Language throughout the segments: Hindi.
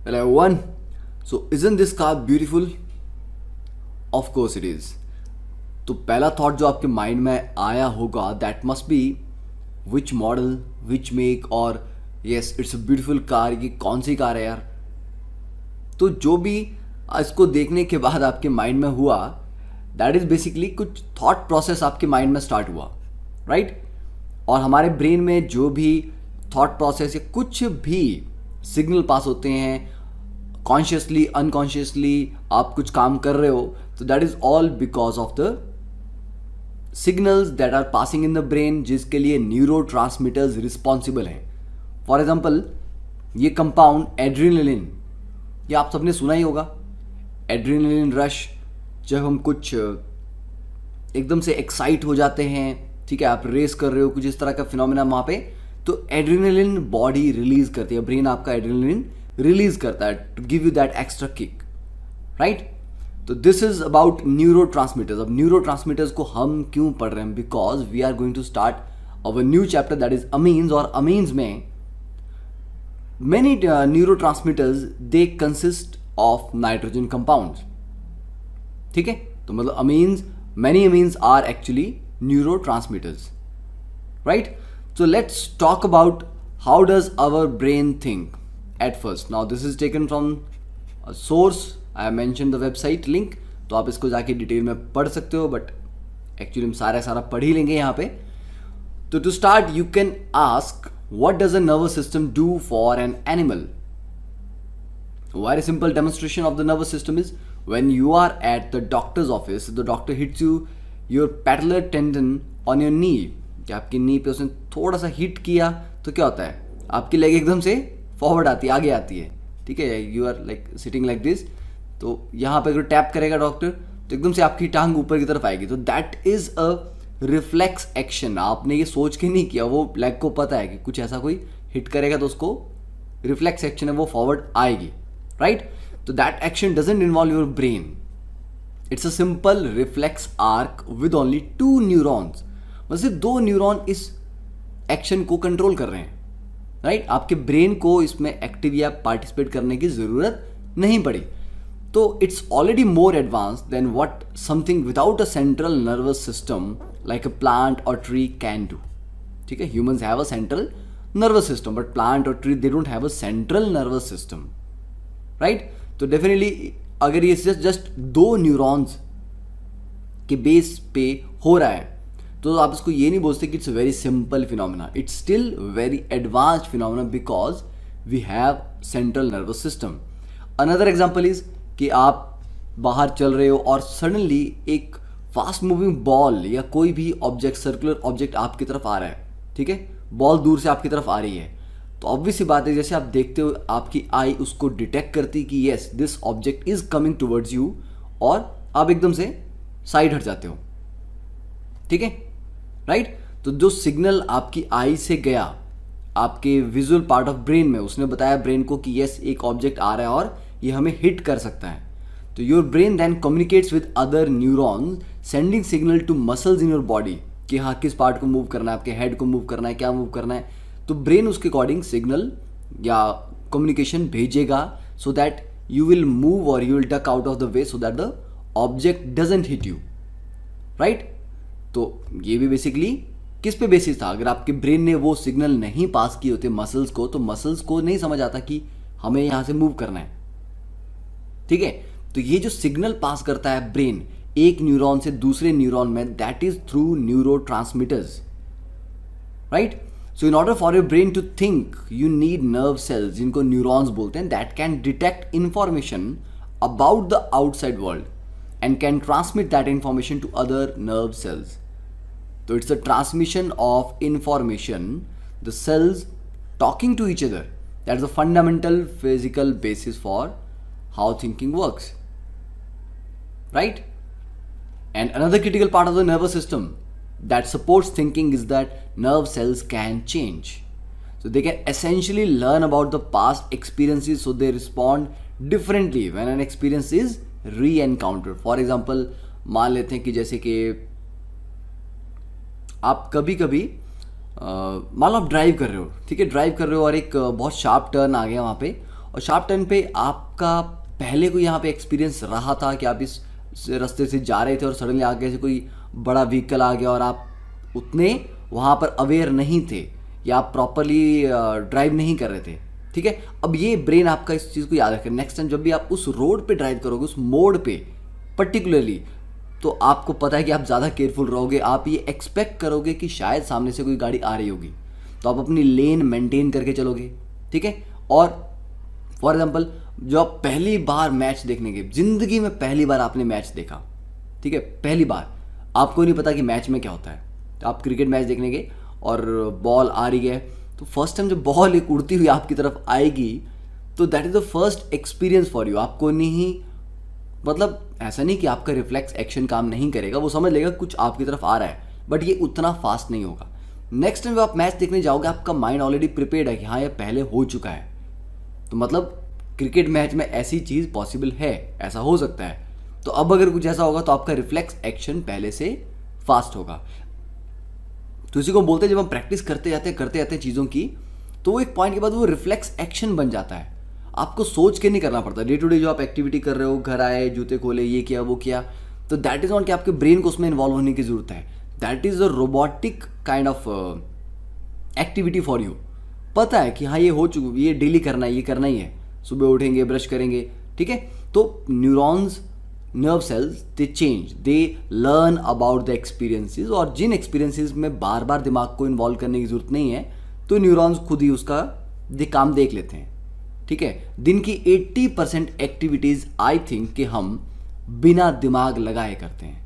Hello everyone. So isn't this car beautiful? Of course it is. तो पहला थॉट जो आपके माइंड में आया होगा that must be which model, which make, और yes it's a beautiful car. ये कौन सी कार है यार? तो जो भी इसको देखने के बाद आपके माइंड में हुआ दैट इज बेसिकली कुछ थॉट प्रोसेस आपके माइंड में स्टार्ट हुआ, राइट? और हमारे ब्रेन में जो भी थॉट प्रोसेस या कुछ भी सिग्नल पास होते हैं कॉन्शियसली अनकॉन्शियसली, आप कुछ काम कर रहे हो तो that is all because of the signals that are passing in the brain, जिसके लिए न्यूरोट्रांसमीटर्स रिस्पॉन्सिबल हैं. फॉर एग्जाम्पल ये कंपाउंड एड्रेनलिन, ये आप सबने सुना ही होगा. एड्रेनलिन रश, जब हम कुछ एकदम से एक्साइट हो जाते हैं, ठीक है, आप रेस कर रहे हो, कुछ इस तरह का फिनोमेना वहाँ पे, तो एड्रेनलिन बॉडी रिलीज करती है, ब्रेन आपका एड्रेनलिन रिलीज करता है to give you that extra kick, right? तो दिस इज अबाउट न्यूरोट्रांसमीटर्स. अब न्यूरोट्रांसमीटर्स को हम क्यों पढ़ रहे हैं? Because we are going to start our new chapter that is amines. और अमीन्स में many neurotransmitters they consist of nitrogen compounds, ठीक है? तो मतलब amines, many amines are actually neurotransmitters, right? So let's talk about how does our brain think at first. Now this is taken from a source. I have mentioned the website link. तो आप इसको जाके डिटेल में पढ़ सकते हो, बट एक्चुअली हम सारा पढ़ ही लेंगे यहाँ पे. तो to start you can ask what does a nervous system do for an animal? Very simple demonstration of the nervous system is when you are at the doctor's office, the doctor hits you your patellar tendon on your knee. कि आपकी नी पे उसने थोड़ा सा हिट किया तो क्या होता है, आपकी लेग एकदम से फॉरवर्ड आती है, आगे आती है, ठीक है? You are like sitting like this, तो यहाँ पे अगर टैप करेगा डॉक्टर तो एकदम से आपकी टांग ऊपर की तरफ आएगी. तो that is a reflex action. आपने ये सोच के नहीं किया, वो लेग को पता है कि कुछ ऐसा कोई हिट करेगा तो उसको रिफ्लेक्स एक्शन है, वो फॉरवर्ड आएगी, राइट? तो that action doesn't involve your brain. It's a simple reflex arc with only 2 neurons. मतलब दो न्यूरॉन इस एक्शन को कंट्रोल कर रहे हैं, राइट? आपके ब्रेन को इसमें एक्टिव या पार्टिसिपेट करने की जरूरत नहीं पड़ी. तो it's already more advance than what something without a central nervous system like a plant और ट्री कैन डू, ठीक है? Humans have a central nervous system but plant और tree they don't have a central nervous system, right? तो डेफिनेटली अगर ये जस्ट 2 न्यूरॉन्स के बेस पे हो रहा है तो आप इसको ये नहीं बोलते कि it's very simple phenomena. It's still very advanced phenomena because we have central nervous system. Another example is कि आप बाहर चल रहे हो और सडनली एक फास्ट मूविंग बॉल या कोई भी ऑब्जेक्ट, सर्कुलर ऑब्जेक्ट आपकी तरफ आ रहा है, ठीक है? बॉल दूर से आपकी तरफ आ रही है, तो ऑब्वियस सी बात है, जैसे आप देखते हो आपकी आई उसको डिटेक्ट करती कि yes this object is coming towards you, और आप एकदम से साइड हट जाते हो, ठीक है, राइट? तो जो सिग्नल आपकी आई से गया आपके विजुअल पार्ट ऑफ ब्रेन में, उसने बताया ब्रेन को कि यस एक ऑब्जेक्ट आ रहा है और ये हमें हिट कर सकता है. तो your brain then communicates with other neurons sending signal to muscles in your body कि हाँ किस पार्ट को मूव करना है, आपके हेड को मूव करना है, क्या मूव करना है. तो ब्रेन उसके अकॉर्डिंग सिग्नल या कम्युनिकेशन भेजेगा so that you will move और you will duck out of the way so that the object doesn't hit you, right? तो ये भी बेसिकली किस पे बेसिस था? अगर आपके ब्रेन ने वो सिग्नल नहीं पास किए होते मसल्स को, तो मसल्स को नहीं समझ आता कि हमें यहां से मूव करना है, ठीक है? तो ये जो सिग्नल पास करता है ब्रेन एक न्यूरॉन से दूसरे न्यूरॉन में, that is through neurotransmitters, right? So in order for your brain to think you need nerve cells, जिनको न्यूरॉन्स बोलते हैं, that can detect information about the outside world and can transmit that information to other nerve cells. So it's the transmission of information, the cells talking to each other. That's the fundamental physical basis for how thinking works, right? And another critical part of the nervous system that supports thinking is that nerve cells can change. So they can essentially learn about the past experiences, so they respond differently when an experience is re-encounter. For example मान लेते हैं कि जैसे कि आप कभी कभी मान लो आप ड्राइव कर रहे हो, ठीक है, ड्राइव कर रहे हो और एक बहुत शार्प टर्न आ गया वहाँ पे और शार्प टर्न पे आपका पहले कोई यहाँ पे एक्सपीरियंस रहा था कि आप इस रास्ते से जा रहे थे और सडनली आगे से कोई बड़ा व्हीकल आ गया और आप उतने वहाँ पर अवेयर नहीं थे या आप प्रॉपरली ड्राइव नहीं कर रहे थे, ठीक है। अब ये ब्रेन आपका इस चीज़ को याद रखे, नेक्स्ट टाइम जब भी आप उस रोड पे ड्राइव करोगे, उस मोड पे पर्टिकुलरली, तो आपको पता है कि आप ज़्यादा केयरफुल रहोगे, आप ये एक्सपेक्ट करोगे कि शायद सामने से कोई गाड़ी आ रही होगी, तो आप अपनी लेन मेंटेन करके चलोगे, ठीक है। और फॉर एग्जाम्पल जो आप पहली बार मैच देखने गए, जिंदगी में पहली बार आपने मैच देखा, ठीक है, पहली बार, आपको नहीं पता कि मैच में क्या होता है, तो आप क्रिकेट मैच देखने गए और बॉल आ रही है, तो फर्स्ट टाइम जब बॉल एक उड़ती हुई आपकी तरफ आएगी, तो that is the first experience for you. आपको नहीं, मतलब ऐसा नहीं कि आपका रिफ्लेक्स एक्शन काम नहीं करेगा, वो समझ लेगा कुछ आपकी तरफ आ रहा है, बट ये उतना फास्ट नहीं होगा। नेक्स्ट टाइम जब आप मैच देखने जाओगे, आपका माइंड ऑलरेडी प्रिपेयर्ड है कि हाँ ये पहले हो चुका है, तो मतलब क्रिकेट मैच में ऐसी चीज़ पॉसिबल है, ऐसा हो सकता है, तो अब अगर कुछ ऐसा होगा तो आपका रिफ्लेक्स एक्शन पहले से फास्ट होगा। तो इसी को बोलते हैं जब हम प्रैक्टिस करते जाते हैं चीज़ों की, तो वो एक पॉइंट के बाद वो रिफ्लेक्स एक्शन बन जाता है, आपको सोच के नहीं करना पड़ता। डे टू डे जो आप एक्टिविटी कर रहे हो, घर आए, जूते खोले, ये किया वो किया, तो दैट इज नॉट कि आपके ब्रेन को उसमें इन्वॉल्व होने की जरूरत है, that is a robotic kind of activity for you. पता है कि हाँ ये हो चुका, ये डेली करना है, ये करना ही है, सुबह उठेंगे, ब्रश करेंगे, ठीक है। तो neurons, nerve cells, they change, they learn about the experiences, और जिन एक्सपीरियंसेस में बार बार दिमाग को इन्वॉल्व करने की जरूरत नहीं है, तो न्यूरॉन्स खुद ही उसका काम देख लेते हैं, ठीक है। दिन की 80% एक्टिविटीज आई थिंक कि हम बिना दिमाग लगाए करते हैं,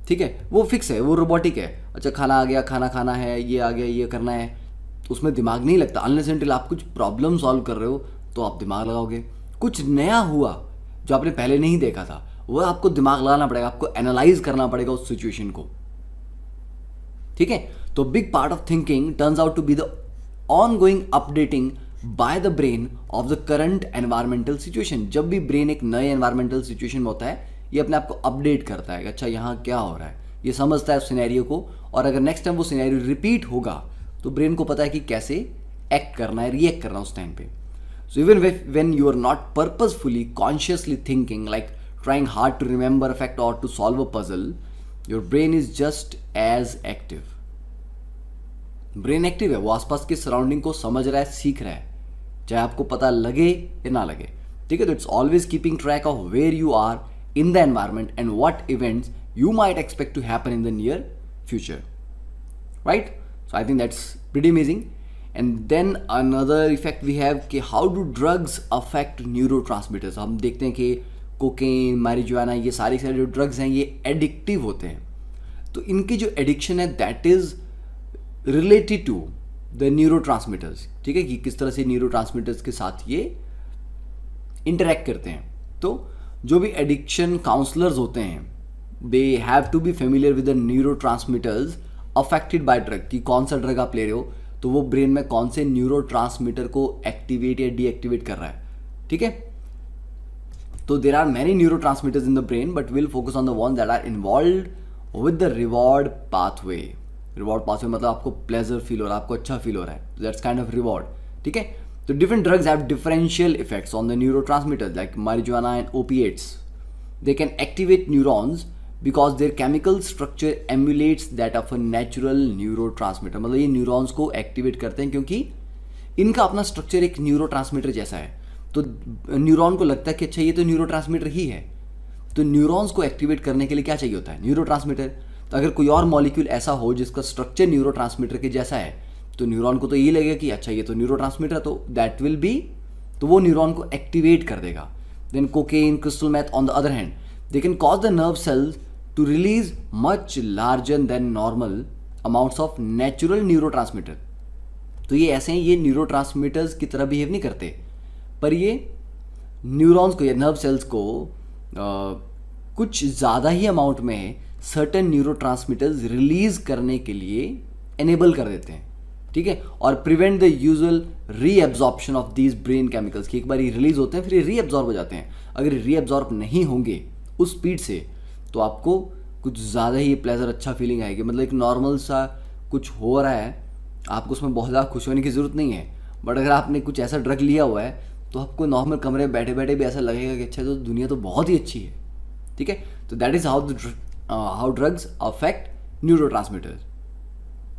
ठीक है, वो फिक्स है, वो रोबोटिक है। अच्छा खाना आ गया, खाना खाना है, ये आ गया, ये करना है, तो उसमें दिमाग नहीं लगता, अनलेस अनटिल आप कुछ प्रॉब्लम सॉल्व कर रहे हो तो आप दिमाग लगाओगे। कुछ नया हुआ जो आपने पहले नहीं देखा था, वो आपको दिमाग लगाना पड़ेगा, आपको एनालाइज करना पड़ेगा उस सिचुएशन को, ठीक है। तो big part of thinking turns out to be the ongoing updating by the brain of the current environmental situation. जब भी ब्रेन एक नए एनवायरमेंटल सिचुएशन में होता है, ये अपने आप को अपडेट करता है कि अच्छा यहाँ क्या हो रहा है, ये समझता है उस सिनेरियो को, और अगर नेक्स्ट टाइम वो सिनेरियो रिपीट होगा तो ब्रेन को पता है कि कैसे एक्ट करना है, रिएक्ट करना है उस टाइम पे। So even when you are not purposefully consciously thinking, like trying hard to remember a fact or to solve a puzzle, your brain is just as active. Brain active है, वो आसपास के सराउंडिंग को समझ रहा है, सीख रहा है, चाहे आपको पता लगे या ना लगे, ठीक है। तो it's always keeping track of where you are in the environment and what events you might expect to happen in the near future, right. So I think that's pretty amazing. And then another effect we have कि how do drugs affect neurotransmitters. हम देखते हैं कि कोकेन, मैरिजुआना, ये सारे जो ड्रग्स हैं ये एडिक्टिव होते हैं, तो इनकी जो एडिक्शन है that is related to the neurotransmitters, ठीक है, कि किस तरह से न्यूरोट्रांसमीटर्स के साथ ये इंटरेक्ट करते हैं। तो जो भी एडिक्शन काउंसलर्स होते हैं, they have to be familiar with the neurotransmitters affected by drug, कि कौन सा ड्रग आप ले रहे हो, तो वो ब्रेन में कौन से न्यूरोट्रांसमीटर को एक्टिवेट या डीएक्टिवेट कर रहा है, ठीक है। So there are many neurotransmitters in the brain, but we'll focus on the ones that are involved with the reward pathway. Reward pathway मतलब आपको pleasure feel हो रहा है, आपको अच्छा feel हो रहा है, that's kind of reward, ठीक है। तो different drugs have differential effects on the neurotransmitters like marijuana and opiates. They can activate neurons because their chemical structure emulates that of a natural neurotransmitter. मतलब ये neurons को activate करते हैं क्योंकि इनका अपना structure एक neurotransmitter जैसा है, तो न्यूरॉन को लगता है कि अच्छा ये तो न्यूरोट्रांसमीटर ही है, तो न्यूरॉन्स को एक्टिवेट करने के लिए क्या चाहिए होता है, न्यूरोट्रांसमीटर। तो अगर कोई और मॉलिक्यूल ऐसा हो जिसका स्ट्रक्चर न्यूरोट्रांसमीटर के जैसा है, तो न्यूरॉन को तो ये लगेगा कि अच्छा ये तो न्यूरोट्रांसमीटर, तो दैट विल बी, तो वो न्यूरॉन को एक्टिवेट कर देगा। Then cocaine, crystal meth on the other hand, they can cause the nerve cells to release much larger than normal amounts of natural neurotransmitter. तो ये ऐसे हैं, ये न्यूरोट्रांसमीटर्स की तरह बिहेव नहीं करते, पर ये न्यूरॉन्स को या नर्व सेल्स को कुछ ज़्यादा ही अमाउंट में सर्टेन न्यूरोट्रांसमीटर्स रिलीज करने के लिए एनेबल कर देते हैं, ठीक है, और prevent the usual reabsorption of these brain chemicals, कि एक बार ये रिलीज होते हैं फिर ये रीएब्जॉर्ब हो जाते हैं। अगर रीएब्जॉर्ब नहीं होंगे उस स्पीड से, तो आपको कुछ ज़्यादा ही प्लेजर, अच्छा फीलिंग आएगी। मतलब एक नॉर्मल सा कुछ हो रहा है, आपको उसमें बहुत ज़्यादा खुश होने की ज़रूरत नहीं है, बट अगर आपने कुछ ऐसा ड्रग लिया हुआ है तो आपको नॉर्मल कमरे में बैठे बैठे भी ऐसा लगेगा कि अच्छा तो दुनिया तो बहुत ही अच्छी है, ठीक है। तो that is how drugs affect neuro transmitters.